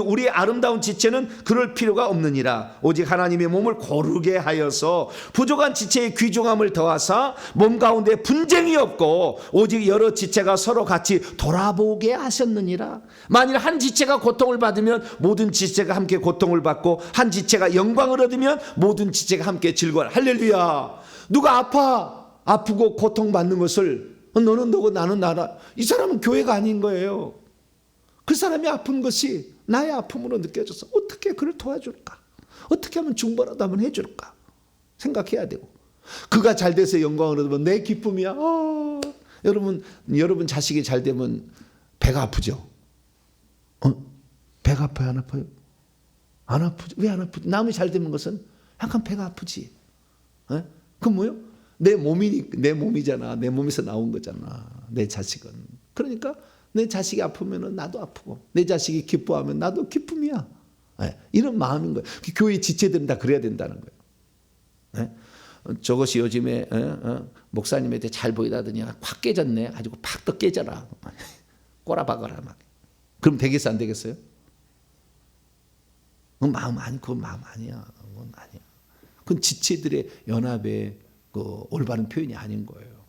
우리의 아름다운 지체는 그럴 필요가 없느니라. 오직 하나님의 몸을 고르게 하여서 부족한 지체의 귀중함을 더하사 몸 가운데 분쟁이 없고 오직 여러 지체가 서로 같이 돌아보게 하셨느니라. 만일 한 지체가 고통을 받으면 모든 지체가 함께 고통을 받고 한 지체가 영광을 얻으면 모든 지체가 함께 즐거워. 할렐루야. 누가 아프고 고통받는 것을 너는 너고 나는 나라, 이 사람은 교회가 아닌 거예요. 그 사람이 아픈 것이 나의 아픔으로 느껴져서 어떻게 그를 도와줄까? 어떻게 하면 중보라도 한번 해줄까? 생각해야 되고 그가 잘 돼서 영광을 얻으면 내 기쁨이야. 여러분 자식이 잘 되면 배가 아프죠? 배가 아파요? 안 아파요? 안 아프죠? 왜 안 아프죠? 남이 잘 되는 것은 약간 배가 아프지. 그건 뭐요? 내 몸이잖아. 내 몸에서 나온 거잖아. 내 자식은. 그러니까 내 자식이 아프면 나도 아프고, 내 자식이 기뻐하면 나도 기쁨이야. 이런 마음인 거예요. 교회 지체들은 다 그래야 된다는 거예요. 저것이 요즘에 목사님한테 잘 보이다더니 확 깨졌네. 가지고 팍 더 깨져라. 꼬라박아라 막. 그럼 되겠어 안 되겠어요? 그건 마음 아니야. 그건 아니야. 그건 지체들의 연합의 그 올바른 표현이 아닌 거예요.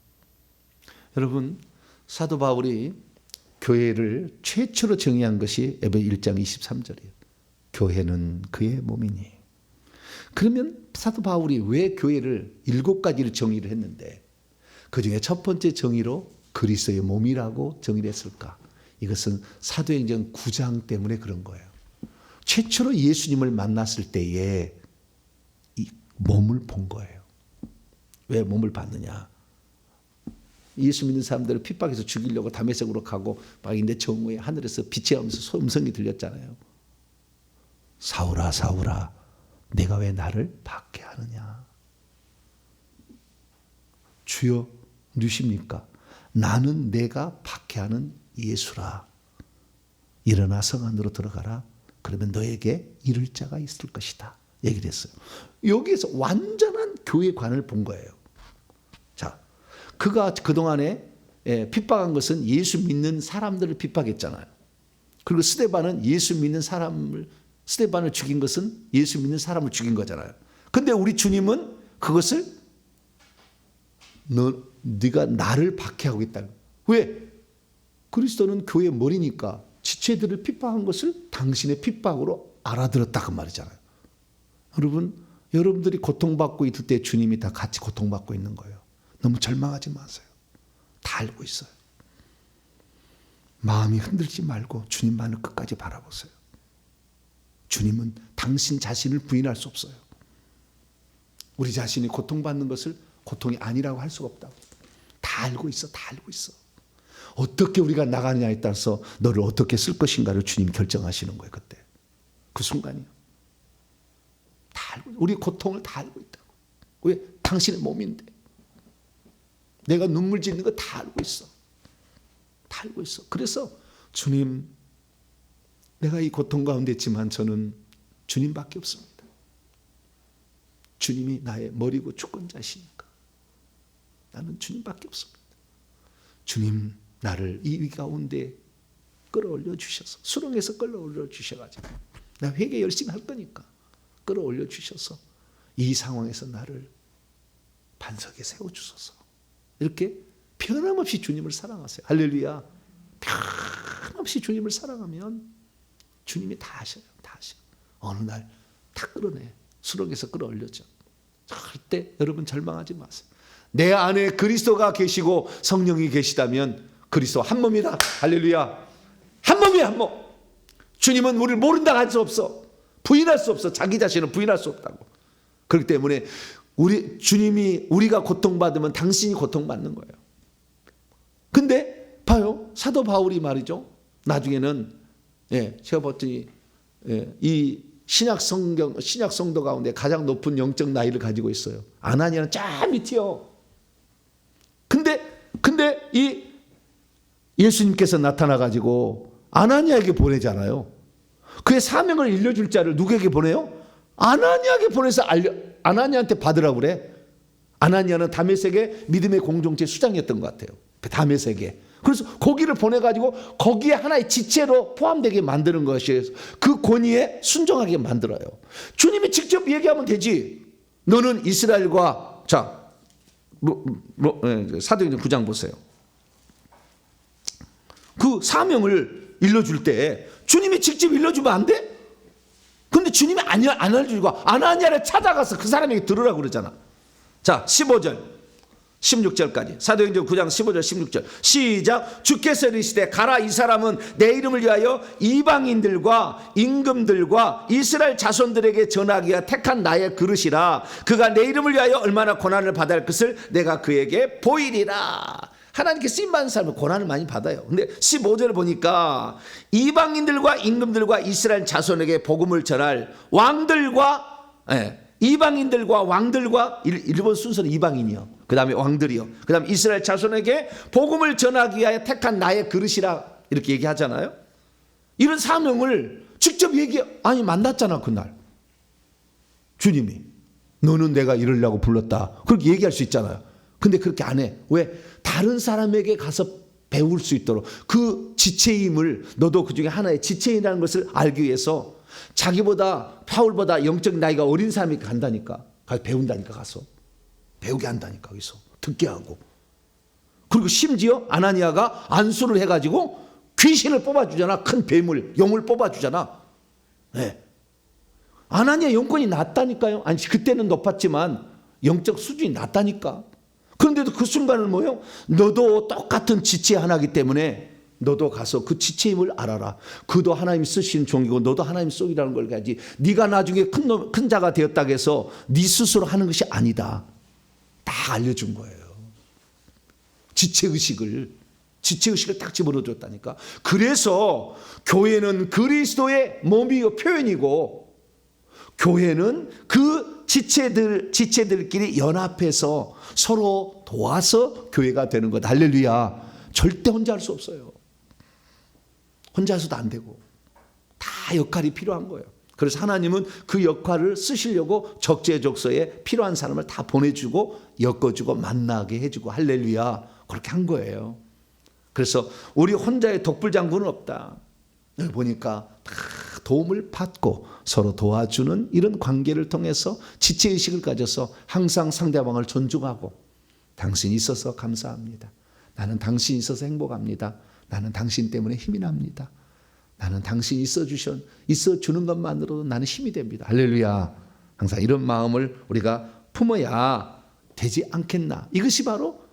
여러분, 사도 바울이 교회를 최초로 정의한 것이 에베 1장 23절이에요. 교회는 그의 몸이니. 그러면 사도 바울이 왜 교회를 7가지를 정의를 했는데 그중에 첫 번째 정의로 그리스도의 몸이라고 정의를 했을까? 이것은 사도행전 9장 때문에 그런 거예요. 최초로 예수님을 만났을 때에 이 몸을 본 거예요. 왜 몸을 봤느냐? 예수 믿는 사람들을 핍박해서 죽이려고 다메섹으로 가고 막 인데 정오에 하늘에서 빛이 나면서 음성이 들렸잖아요. 사울아 사울아 내가 왜 나를 박해하느냐? 주여 누십니까? 나는 내가 박해하는 예수라. 일어나 성 안으로 들어가라. 그러면 너에게 이를 자가 있을 것이다. 얘기를 했어요. 여기에서 완전한 교회관을 본 거예요. 자, 그가 그동안에 핍박한 것은 예수 믿는 사람들을 핍박했잖아요. 그리고 스데반을 죽인 것은 예수 믿는 사람을 죽인 거잖아요. 근데 우리 주님은 그것을 네가 나를 박해하고 있다. 왜? 그리스도는 교회의 머리니까 지체들을 핍박한 것을 당신의 핍박으로 알아들었다 그 말이잖아요. 여러분들이 고통받고 있을 때 주님이 다 같이 고통받고 있는 거예요. 너무 절망하지 마세요. 다 알고 있어요. 마음이 흔들지 말고 주님만을 끝까지 바라보세요. 주님은 당신 자신을 부인할 수 없어요. 우리 자신이 고통받는 것을 고통이 아니라고 할 수가 없다고. 다 알고 있어. 다 알고 있어. 어떻게 우리가 나가느냐에 따라서 너를 어떻게 쓸 것인가를 주님 결정하시는 거예요. 그때. 그 순간이요. 다 알고, 우리 고통을 다 알고 있다고. 왜? 당신의 몸인데. 내가 눈물 짓는 거 다 알고 있어. 다 알고 있어. 그래서 주님, 내가 이 고통 가운데 있지만 저는 주님밖에 없습니다. 주님이 나의 머리고 주권자시니까. 나는 주님밖에 없습니다. 주님, 나를 이 위 가운데 끌어올려 주셔서, 수렁에서 끌어올려 주셔가지고 나 회개 열심히 할 거니까 끌어올려 주셔서 이 상황에서 나를 반석에 세워주소서. 이렇게 변함없이 주님을 사랑하세요. 할렐루야. 변함없이 주님을 사랑하면 주님이 다 하셔요. 다 하셔요. 어느 날 다 끌어내. 수렁에서 끌어올렸죠. 절대 여러분 절망하지 마세요. 내 안에 그리스도가 계시고 성령이 계시다면 그리스도 한 몸이다. 할렐루야. 한 몸이야, 한 몸. 주님은 우리를 모른다 할 수 없어. 부인할 수 없어. 자기 자신을 부인할 수 없다고. 그렇기 때문에 주님이 우리가 고통받으면 당신이 고통받는 거예요. 근데 봐요. 사도 바울이 말이죠. 나중에는 제가 봤더니 이 신약 성도 가운데 가장 높은 영적 나이를 가지고 있어요. 아나니아는 쫙 밑이요. 근데 이 예수님께서 나타나 가지고 아나니아에게 보내잖아요. 그의 사명을 일러줄 자를 누구에게 보내요? 아나니아에게 보내서 아나니아한테 받으라고 그래. 아나니아는 다메섹의 믿음의 공동체 수장이었던 것 같아요. 다메섹에. 그래서 거기를 보내가지고 거기에 하나의 지체로 포함되게 만드는 것이 그 권위에 순종하게 만들어요. 주님이 직접 얘기하면 되지. 너는 이스라엘과 사도행전 9장 보세요. 그 사명을 일러줄 때 주님이 직접 일러주면 안 돼? 근데 주님이 안 알려주고 아나니아를 찾아가서 그 사람에게 들으라고 그러잖아. 자, 15절. 16절까지. 사도행전 9장 15절 16절 시작. 주께서 이르시되 가라, 이 사람은 내 이름을 위하여 이방인들과 임금들과 이스라엘 자손들에게 전하기 위하여 택한 나의 그릇이라. 그가 내 이름을 위하여 얼마나 고난을 받아야 할 것을 내가 그에게 보이리라. 하나님께 쓰임받는 사람은 고난을 많이 받아요. 근데 15절을 보니까 이방인들과 임금들과 이스라엘 자손에게 복음을 전할 왕들과, 이방인들과 왕들과, 일본 순서는 이방인이요, 그 다음에 왕들이요, 그 다음에 이스라엘 자손에게 복음을 전하기 위하여 택한 나의 그릇이라, 이렇게 얘기하잖아요. 이런 사명을 직접 아니 만났잖아. 그날 주님이 너는 내가 이러려고 불렀다, 그렇게 얘기할 수 있잖아요. 근데 그렇게 안 해. 왜? 다른 사람에게 가서 배울 수 있도록, 그 지체임을, 너도 그 중에 하나의 지체인이라는 것을 알기 위해서 자기보다, 바울보다 영적 나이가 어린 사람이 간다니까. 가서 배운다니까. 가서 배우게 한다니까. 거기서 듣게 하고. 그리고 심지어 아나니아가 안수를 해가지고 귀신을 뽑아주잖아. 큰 뱀을, 용을 뽑아주잖아. 네. 아나니아 영권이 낮다니까요. 아니 그때는 높았지만 영적 수준이 낮다니까. 그런데도 그 순간은 뭐예요? 너도 똑같은 지체 하나이기 때문에 너도 가서 그 지체임을 알아라. 그도 하나님 쓰시는 종이고 너도 하나님 속이라는 걸 가지. 네가 나중에 큰 자가 되었다고 해서 네 스스로 하는 것이 아니다. 다 알려준 거예요. 지체의식을 딱 집어넣어줬다니까. 그래서 교회는 그리스도의 몸이요 표현이고, 교회는 그 지체들끼리 연합해서 서로 도와서 교회가 되는 것. 할렐루야. 절대 혼자 할 수 없어요. 혼자 해서도 안 되고 다 역할이 필요한 거예요. 그래서 하나님은 그 역할을 쓰시려고 적재적소에 필요한 사람을 다 보내주고 엮어주고 만나게 해주고, 할렐루야, 그렇게 한 거예요. 그래서 우리 혼자의 독불장군은 없다. 여기 보니까 다 도움을 받고 서로 도와주는 이런 관계를 통해서 지체의식을 가져서 항상 상대방을 존중하고, 당신이 있어서 감사합니다. 나는 당신이 있어서 행복합니다. 나는 당신 때문에 힘이 납니다. 나는 당신이 있어주는 것만으로도 나는 힘이 됩니다. 할렐루야. 항상 이런 마음을 우리가 품어야 되지 않겠나. 이것이 바로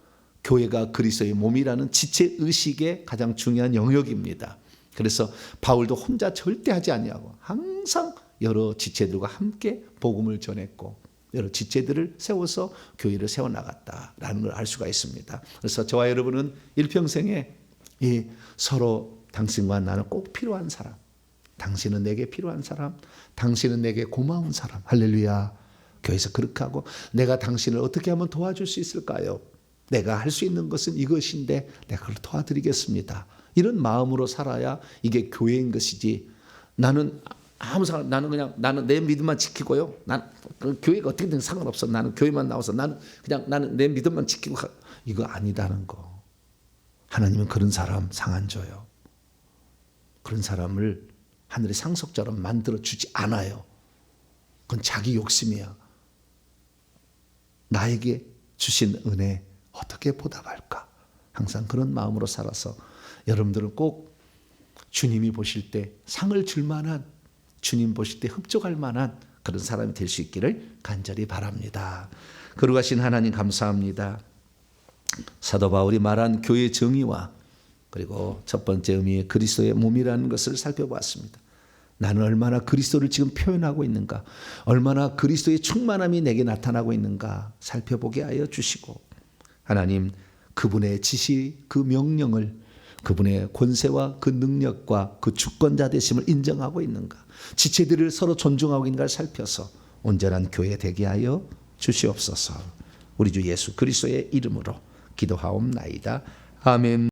교회가 그리스도의 몸이라는 지체의식의 가장 중요한 영역입니다. 그래서 바울도 혼자 절대 하지 아니하고 항상 여러 지체들과 함께 복음을 전했고 여러 지체들을 세워서 교회를 세워나갔다라는 걸 알 수가 있습니다. 그래서 저와 여러분은 일평생에 이 서로 당신과 나는 꼭 필요한 사람, 당신은 내게 필요한 사람, 당신은 내게 고마운 사람, 할렐루야. 교회에서 그렇게 하고, 내가 당신을 어떻게 하면 도와줄 수 있을까요? 내가 할 수 있는 것은 이것인데 내가 그걸 도와드리겠습니다. 이런 마음으로 살아야 이게 교회인 것이지, 나는 아무 상관, 나는 내 믿음만 지키고요. 난 교회가 어떻게든 상관없어. 나는 교회만 나와서 나는 내 믿음만 지키고 이거 아니다는 거. 하나님은 그런 사람 상 안 줘요. 그런 사람을 하늘의 상속자로 만들어 주지 않아요. 그건 자기 욕심이야. 나에게 주신 은혜 어떻게 보답할까? 항상 그런 마음으로 살아서 여러분들은 꼭 주님이 보실 때 상을 줄 만한, 주님 보실 때 흡족할 만한 그런 사람이 될 수 있기를 간절히 바랍니다. 거룩하신 하나님 감사합니다. 사도 바울이 말한 교회의 정의와 그리고 첫 번째 의미의 그리스도의 몸이라는 것을 살펴보았습니다. 나는 얼마나 그리스도를 지금 표현하고 있는가, 얼마나 그리스도의 충만함이 내게 나타나고 있는가 살펴보게 하여 주시고, 하나님 그분의 지시, 그 명령을, 그분의 권세와 그 능력과 그 주권자 되심을 인정하고 있는가, 지체들을 서로 존중하고 있는가를 살펴서 온전한 교회 되게 하여 주시옵소서. 우리 주 예수 그리스도의 이름으로 기도하옵나이다. 아멘.